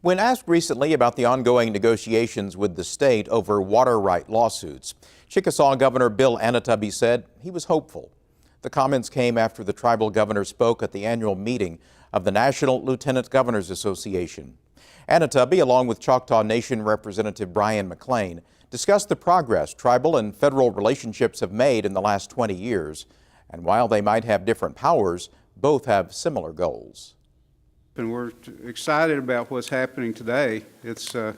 When asked recently about the ongoing negotiations with the state over water right lawsuits, Chickasaw Governor Bill Anatubby said he was hopeful. The comments came after the tribal governor spoke at the annual meeting of the National Lieutenant Governors Association. Anatubby, along with Choctaw Nation Representative Brian McLean, discussed the progress tribal and federal relationships have made in the last 20 years. And while they might have different powers, both have similar goals. And we're excited about what's happening today. It's to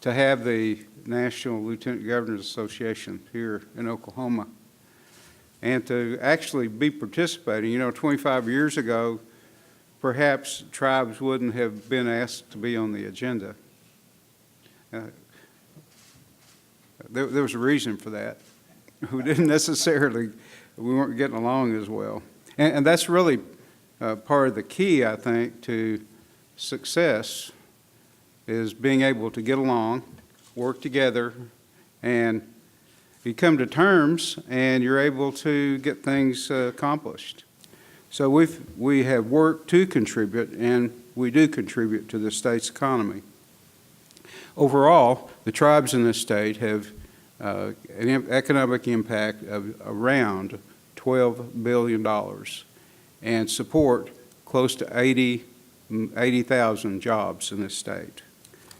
have the National Lieutenant Governors Association here in Oklahoma and to actually be participating. You know, 25 years ago, perhaps tribes wouldn't have been asked to be on the agenda. There was a reason for that. We weren't getting along as well. And that's really part of the key, I think, to success is being able to get along, work together, and you come to terms and you're able to get things accomplished. So we have worked to contribute, and we do contribute to the state's economy. Overall, the tribes in this state have an economic impact of around $12 billion and support close to 80,000 jobs in this state.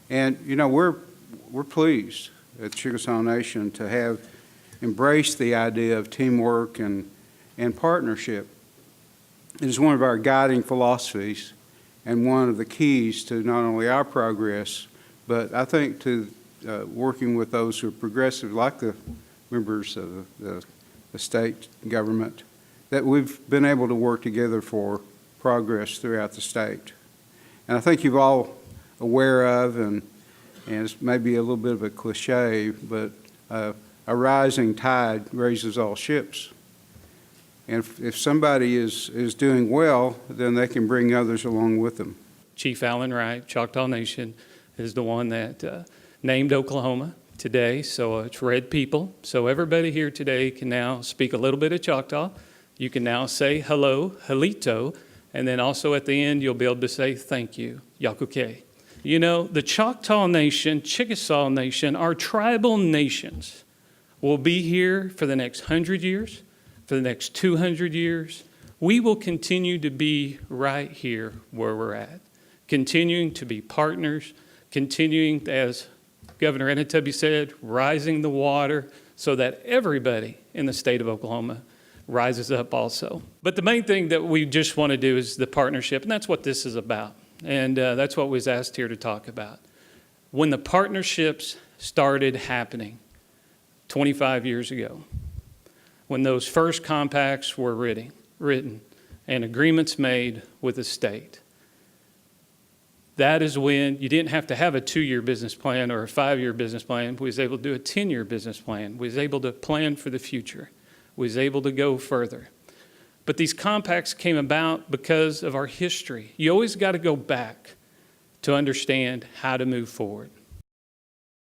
And you know, we're pleased at Chickasaw Nation to have embraced the idea of teamwork and partnership. It is one of our guiding philosophies and one of the keys to not only our progress, but I think to working with those who are progressive, like the members of the state government, that we've been able to work together for progress throughout the state. And I think you're all aware of, and it's maybe a little bit of a cliche, but a rising tide raises all ships. And if somebody is doing well, then they can bring others along with them. Chief Allen Wright, Choctaw Nation, is the one that named Oklahoma today, so it's Red People. So everybody here today can now speak a little bit of Choctaw. You can now say hello, halito, and then also at the end you'll be able to say thank you, yakuke. You know, the Choctaw Nation, Chickasaw Nation, our tribal nations will be here for the next 100 years, for the next 200 years. We will continue to be right here where we're at, continuing to be partners, continuing, as Governor Anatubby said, rising the water so that everybody in the state of Oklahoma rises up also. But the main thing that we just want to do is the partnership, and that's what this is about. And that's what was asked here to talk about. When the partnerships started happening 25 years ago, when those first compacts were written and agreements made with the state, that is when you didn't have to have a 2-year business plan or a 5-year business plan. We was able to do a 10-year business plan. We was able to plan for the future. We was able to go further. But these compacts came about because of our history. You always got to go back to understand how to move forward.